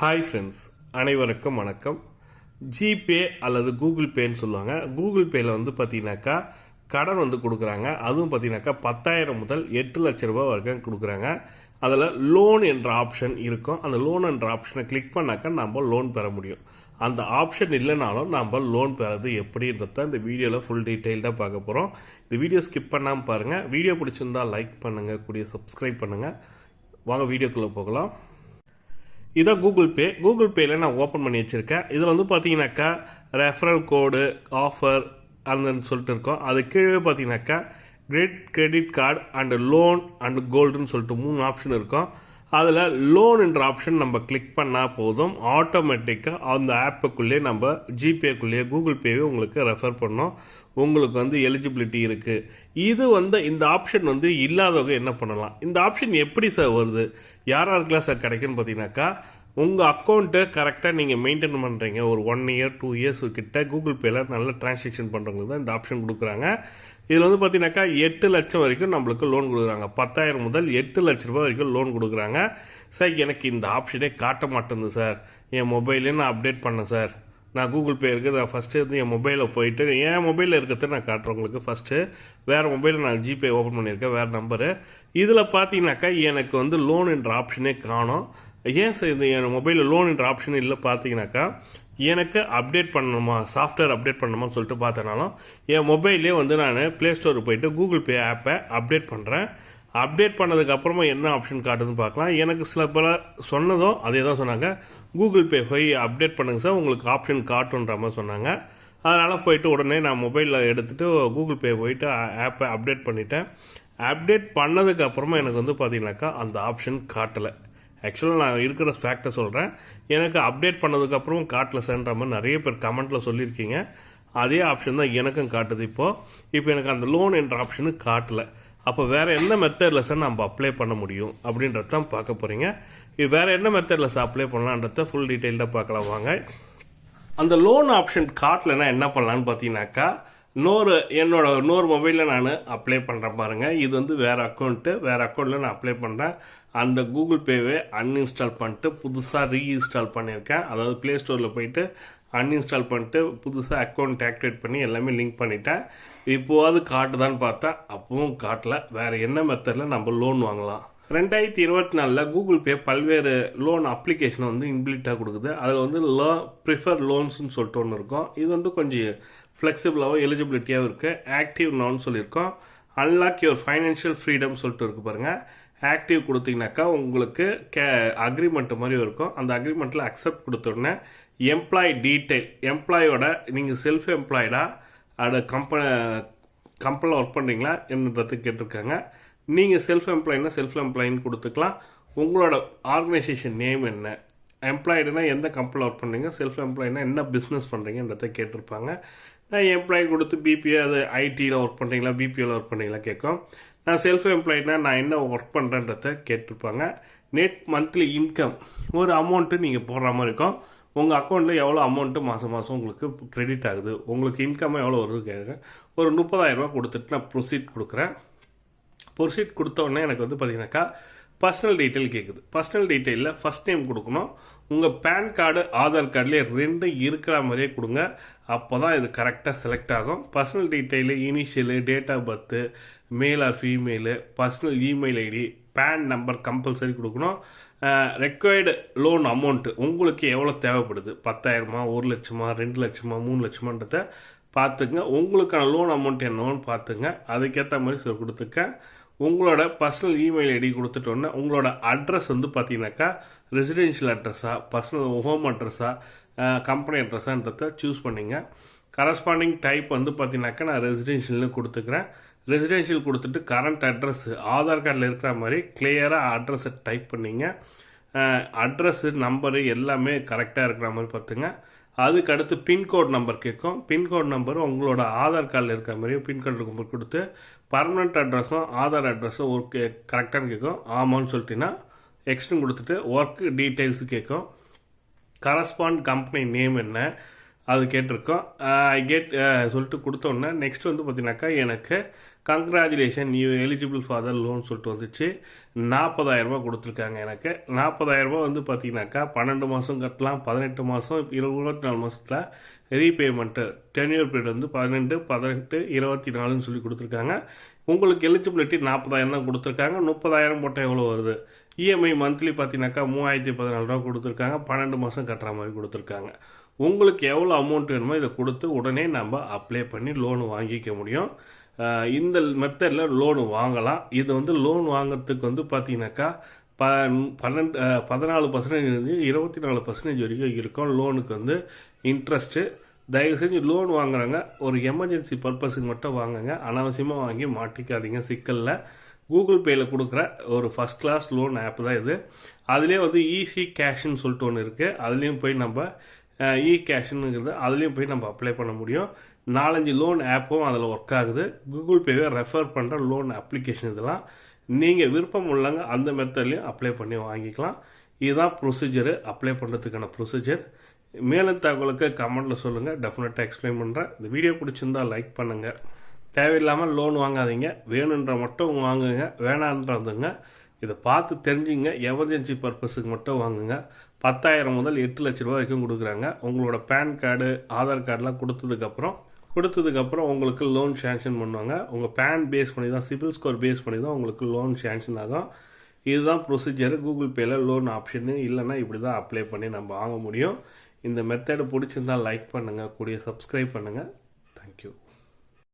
Hi friends, அனைவருக்கும் வணக்கம். GPay அல்லது கூகுள் பேன்னு சொல்லுவாங்க. கூகுள் பேயில் வந்து பார்த்தீங்கன்னாக்கா கடன் வந்து கொடுக்குறாங்க. அதுவும் பார்த்தீங்கன்னாக்கா 10,000 முதல் 8 லட்ச ரூபா வரைக்கும் கொடுக்குறாங்க. அதில் லோன் என்ற ஆப்ஷன் இருக்கும். அந்த லோன் என்ற ஆப்ஷனை கிளிக் பண்ணாக்கா நம்ம லோன் பெற முடியும். அந்த ஆப்ஷன் இல்லைனாலும் நம்ம லோன் பெறது எப்படின்றத இந்த வீடியோவில் ஃபுல் டீட்டெயில்டாக பார்க்க போகிறோம். இந்த வீடியோ ஸ்கிப் பண்ணாமல் பாருங்கள். வீடியோ பிடிச்சிருந்தா லைக் பண்ணுங்கள், கூடிய சப்ஸ்கிரைப் பண்ணுங்கள். வாங்க வீடியோக்குள்ளே போகலாம். இதான் கூகுள் பேயில் நான் ஓப்பன் பண்ணி வச்சுருக்கேன். இதில் வந்து பார்த்தீங்கன்னாக்கா ரெஃபரல் கோடு, ஆஃபர் அந்த சொல்லிட்டு இருக்கோம். அது கீழே பார்த்தீங்கன்னாக்கா credit card and loan and கோல்டுன்னு சொல்லிட்டு 3 ஆப்ஷன் இருக்கும். அதில் லோன் என்ற ஆப்ஷன் நம்ம கிளிக் பண்ணால் போதும், ஆட்டோமேட்டிக்காக அந்த ஆப்புக்குள்ளேயே நம்ம ஜிபேக்குள்ளேயே கூகுள் பேவே உங்களுக்கு ரெஃபர் பண்ணோம். உங்களுக்கு வந்து எலிஜிபிலிட்டி இருக்குது. இது வந்து இந்த ஆப்ஷன் வந்து இல்லாதவங்க என்ன பண்ணலாம்? இந்த ஆப்ஷன் எப்படி சார் வருது, யாருக்கெல்லாம் சார் கிடைக்குன்னு பார்த்தீங்கன்னாக்கா, உங்கள் அக்கௌண்ட்டு கரெக்டாக நீங்கள் மெயின்டைன் பண்ணுறீங்க, ஒரு 1 இயர் 2 இயர்ஸ் கிட்ட கூகுள் பேயில் நல்ல டிரான்சாக்ஷன் பண்ணுறவங்களுக்கு தான் இந்த ஆப்ஷன் கொடுக்குறாங்க. இதில் வந்து பார்த்தீங்கன்னாக்கா 8 லட்சம் வரைக்கும் நம்மளுக்கு லோன் கொடுக்குறாங்க. 10,000 முதல் 8 லட்ச ரூபா வரைக்கும் லோன் கொடுக்குறாங்க. சார் எனக்கு இந்த ஆப்ஷனே காட்ட மாட்டேங்குது சார், என் மொபைலே நான் அப்டேட் பண்ணேன் சார், நான் கூகுள் பே இருக்குது, நான் ஃபஸ்ட்டு வந்து என் மொபைலில் போயிட்டு என் மொபைலில் இருக்கிறத நான் காட்டுறேன் உங்களுக்கு. ஃபஸ்ட்டு வேறு மொபைலில் நான் ஜிபே ஓப்பன் பண்ணியிருக்கேன், வேறு நம்பரு. இதில் பார்த்தீங்கன்னாக்கா எனக்கு வந்து லோன் என்ற ஆப்ஷனே காணும். ஏன் சார் இது என் மொபைலில் லோன் என்ற ஆப்ஷன் இல்லை? பார்த்தீங்கன்னாக்கா எனக்கு அப்டேட் பண்ணணுமா, சாஃப்ட்வேர் அப்டேட் பண்ணணுமான்னு சொல்லிட்டு பார்த்தனாலும் என் மொபைல்லே வந்து நான் ப்ளே ஸ்டோருக்கு போயிட்டு கூகுள் பே ஆப்பை அப்டேட் பண்ணுறேன். அப்டேட் பண்ணதுக்கப்புறமா என்ன ஆப்ஷன் காட்டுதுன்னு பார்க்கலாம். எனக்கு சில பல சொன்னதும் அதே தான் சொன்னாங்க, கூகுள் பே போய் அப்டேட் பண்ணுங்க சார், உங்களுக்கு ஆப்ஷன் காட்டுன்ற மாதிரி சொன்னாங்க. அதனால் போயிட்டு உடனே நான் மொபைலில் எடுத்துகிட்டு கூகுள் பே போயிட்டு ஆப்பை அப்டேட் பண்ணிட்டேன். அப்டேட் பண்ணதுக்கப்புறமா எனக்கு வந்து பார்த்தீங்கன்னாக்கா அந்த ஆப்ஷன் காட்டலை. ஆக்சுவலாக நான் இருக்கிற ஃபேக்டை சொல்கிறேன். எனக்கு அப்டேட் பண்ணதுக்கப்புறம் காட்டலை சார்ன்ற மாதிரி நிறைய பேர் கமெண்ட்டில் சொல்லியிருக்கீங்க. அதே ஆப்ஷன் தான் எனக்கும் காட்டுது. இப்போ எனக்கு அந்த லோன் என்ற ஆப்ஷனு காட்டலை. அப்போ வேறு என்ன மெத்தடில் சார் நம்ம அப்ளை பண்ண முடியும் அப்படின்றது தான் பார்க்க போகிறீங்க. இது வேறு என்ன மெத்தடில் சார் அப்ளை பண்ணலான்றத ஃபுல் டீட்டெயில்டாக பார்க்கலாம் வாங்க. அந்த லோன் ஆப்ஷன் காட்டலைன்னா என்ன பண்ணலான்னு பார்த்தீங்கன்னாக்கா, என்னோட மொபைலில் நான் அப்ளை பண்ணுறேன் பாருங்கள். இது வந்து வேறு அக்கௌண்ட்டில் நான் அப்ளை பண்ணுறேன். அந்த கூகுள் பேவே அன்இன்ஸ்டால் பண்ணிட்டு புதுசாக ரீஇன்ஸ்டால் பண்ணியிருக்கேன். அதாவது ப்ளே ஸ்டோரில் போயிட்டு அன்இன்ஸ்டால் பண்ணிட்டு புதுசாக அக்கௌண்ட் ஆக்டிவேட் பண்ணி எல்லாமே லிங்க் பண்ணிட்டேன். இப்போவாது காட்டுதான்னு பார்த்தா அப்பவும் காட்டலை. வேறு என்ன மெத்தடில் நம்ம லோன் வாங்கலாம்? 2024 கூகுள் பே பல்வேறு லோன் அப்ளிகேஷனை வந்து இன்பில்ட்டாக கொடுக்குது. அதில் வந்து ப்ரிஃபர் லோன்ஸ்னு சொல்லிட்டு ஒன்று இருக்கும். இது வந்து கொஞ்சம் ஃப்ளெக்சிபிளாகவும் எலிஜிபிலிட்டியாகவும் இருக்குது. ஆக்டிவ் நோன்னு சொல்லியிருக்கோம். அன்லாக் யுவர் ஃபைனான்ஷியல் ஃப்ரீடம் சொல்லிட்டு இருக்குது பாருங்கள். ஆக்டிவ் கொடுத்தீங்கன்னாக்கா உங்களுக்கு அக்ரிமெண்ட் மாதிரி இருக்கும். அந்த அக்ரிமெண்ட்டில் அக்செப்ட் கொடுத்தோடனே எம்ப்ளாய் டீட்டெயில், எம்ப்ளாயோட நீங்கள் செல்ஃப் எம்ப்ளாய்டா அதை கம்பெனியில் ஒர்க் பண்ணுறீங்களா என்னன்றது கேட்டிருக்காங்க. நீங்கள் செல்ஃப் எம்ப்ளாயின்னு கொடுத்துக்கலாம். உங்களோட ஆர்கனைசேஷன் நேம் என்ன, எம்ப்ளாய்டுனா எந்த கம்பெனியில் ஒர்க் பண்ணுறீங்க, செல்ஃப் எம்ப்ளாய்னா என்ன பிஸ்னஸ் பண்ணுறீங்கன்றதை கேட்டிருப்பாங்க. நான் எம்ப்ளாய் கொடுத்து பிபிஓ, அது ஐடியில் ஒர்க் பண்ணுறீங்களா, பிபிஓவில் ஒர்க் பண்ணுறீங்களா கேட்கும். நான் செல்ஃப் எம்ப்ளாய்னா நான் என்ன ஒர்க் பண்ணுறேன்றதை கேட்டிருப்பாங்க. நெட் மந்த்லி இன்கம் ஒரு அமௌண்ட்டு நீங்கள் போடுற மாதிரி இருக்கும். உங்கள் அக்கௌண்ட்டில் எவ்வளோ அமௌண்ட்டு மாதம் உங்களுக்கு கிரெடிட் ஆகுது, உங்களுக்கு இன்கம்மாக எவ்வளோ வருது கேட்குங்க. ஒரு 30,000 ரூபா கொடுத்துட்டு நான் ப்ரொசீட் கொடுக்குறேன். ப்ரொசீட் கொடுத்தோடனே எனக்கு வந்து பார்த்தீங்கன்னாக்கா பர்சனல் டீட்டெயில் கேட்குது. பர்சனல் டீட்டெயிலில் ஃபஸ்ட் நேம் கொடுக்கணும். உங்கள் பேன் கார்டு, ஆதார் கார்டுலேயே 2 இருக்கிற மாதிரியே கொடுங்க. அப்போ தான் இது கரெக்டாக செலக்ட் ஆகும். Personal detail, initial, date of birth, male or female, personal email ID, PAN number compulsory கொடுக்கணும். ரெக்வயர்டு லோன் அமௌண்ட்டு உங்களுக்கு எவ்வளோ தேவைப்படுது, 10,000, 1 லட்சமா, 2 லட்சமா, 3 லட்சமான்றதை பார்த்துங்க. உங்களுக்கான லோன் அமௌண்ட் என்னன்னு பார்த்துங்க. அதுக்கேற்ற மாதிரி கொடுத்துக்க. உங்களோட பர்சனல் இமெயில் ஐடி கொடுத்துட்டோன்னே உங்களோட அட்ரஸ் வந்து பார்த்தீங்கன்னாக்கா ரெசிடென்ஷியல் அட்ரஸா, பர்சனல் ஹோம் அட்ரஸா, கம்பெனி அட்ரஸான்றதை சூஸ் பண்ணிங்க. கரஸ்பாண்டிங் டைப் வந்து பார்த்தீங்கன்னாக்கா நான் ரெசிடென்ஷியல்னு கொடுத்துக்கிறேன். ரெசிடென்ஷியல் கொடுத்துட்டு கரண்ட் அட்ரஸ் ஆதார் கார்டில் இருக்கிற மாதிரி கிளியராக அட்ரஸை டைப் பண்ணிங்க. அட்ரஸ்ஸு, நம்பரு எல்லாமே கரெக்டாக இருக்கிற மாதிரி பார்த்துங்க. அதுக்கு அடுத்து பின்கோட் நம்பர் கேட்கும். பின்கோட் நம்பர் உங்களோட ஆதார் கார்டில் இருக்கிற மாதிரியும் பின்கோட் நம்பர் கொடுத்து பர்மனெண்ட் அட்ரஸும் ஆதார் அட்ரஸும் ஒரு கரெக்டானு கேட்கும். ஆமான்னு சொல்லிட்டீங்கன்னா எக்ஸ்ட்னு கொடுத்துட்டு ஒர்க் டீட்டெயில்ஸு கேட்கும். கரஸ்பாண்ட் கம்பெனி நேம் என்ன, அது கேட்டிருக்கோம். ஐ கெட் சொல்லிட்டு கொடுத்தோன்னே நெக்ஸ்ட் வந்து பார்த்தீங்கன்னாக்கா எனக்கு congratulation you eligible for the loan சொல்லிட்டு வந்துச்சு. 40,000 கொடுத்துருக்காங்க எனக்கு. 40,000 வந்து பார்த்தீங்கன்னாக்கா 12 மாதம் கட்டலாம், 18 மாதம், 24 மாதத்தில் ரீபேமெண்ட்டு டென்யூர் பீரியட் வந்து 12, 18, 24ன்னு சொல்லி கொடுத்துருக்காங்க. உங்களுக்கு எலிஜிபிலிட்டி 40,000 தான் கொடுத்துருக்காங்க. 30,000 போட்டால் எவ்வளோ வருது? இஎம்ஐ மந்த்லி பார்த்தீங்கன்னாக்கா 3,014 கொடுத்துருக்காங்க. 12 மாதம் கட்டுற மாதிரி கொடுத்துருக்காங்க. உங்களுக்கு எவ்வளோ அமௌண்ட் வேணுமோ இதை கொடுத்து உடனே நம்ம அப்ளை பண்ணி லோனு வாங்கிக்க முடியும். இந்த மெத்தடில் லோனு வாங்கலாம். இது வந்து லோன் வாங்குறதுக்கு வந்து பார்த்தீங்கன்னாக்கா 14% 24% வரைக்கும் இருக்கும் லோனுக்கு வந்து இன்ட்ரெஸ்ட்டு. தயவு செஞ்சு லோன் வாங்குறாங்க ஒரு எமர்ஜென்சி பர்பஸுக்கு மட்டும் வாங்குங்க. அனாவசியமாக வாங்கி மாட்டிக்காதீங்க சிக்கலில். கூகுள் பேயில் கொடுக்குற ஒரு ஃபஸ்ட் கிளாஸ் லோன் ஆப் தான் இது. அதுலேயே வந்து ஈஸி கேஷ்ன்னு சொல்லிட்டு ஒன்று இருக்குது. அதுலேயும் போய் நம்ம கேஷ்னுங்கிறது அதுலேயும் போய் நம்ம அப்ளை பண்ண முடியும். 4-5 லோன் ஆப்பும் அதில் ஒர்க் ஆகுது. கூகுள் பேவை ரெஃபர் பண்ணுற லோன் அப்ளிகேஷன் இதெல்லாம் நீங்கள் விருப்பம் உள்ளங்க அந்த மெத்தட்லேயும் அப்ளை பண்ணி வாங்கிக்கலாம். இதுதான் ப்ரொசீஜரு, அப்ளை பண்ணுறதுக்கான ப்ரொசீஜர். மேலும் தகவலுக்கு கமெண்ட்டில் சொல்லுங்கள், டெஃபினட்டாக எக்ஸ்பிளைன் பண்ணுறேன். இந்த வீடியோ பிடிச்சிருந்தா லைக் பண்ணுங்கள். தேவையில்லாமல் லோன் வாங்காதீங்க. வேணுன்ற மட்டும் வாங்குங்க, வேணான்றதுங்க இதை பார்த்து தெரிஞ்சுங்க. எமர்ஜென்சி பர்பஸுக்கு மட்டும் வாங்குங்க. 10,000 முதல் 8 லட்ச ரூபா வரைக்கும் கொடுக்குறாங்க. உங்களோட பேன் கார்டு, ஆதார் கார்டெலாம் கொடுத்ததுக்கப்புறம் உங்களுக்கு லோன் சேங்ஷன் பண்ணுவாங்க. உங்கள் பேன் பேஸ் பண்ணி தான், சிபில் ஸ்கோர் பேஸ் பண்ணி தான் உங்களுக்கு லோன் சேங்ஷன் ஆகும். இதுதான் ப்ரொசீஜர். கூகுள் பேயில் லோன் ஆப்ஷனு இல்லைன்னா இப்படி தான் அப்ளை பண்ணி நம்ம வாங்க முடியும். இந்த மெத்தடை பிடிச்சிருந்தால் லைக் பண்ணுங்கள், கூடிய சப்ஸ்கிரைப் பண்ணுங்கள்.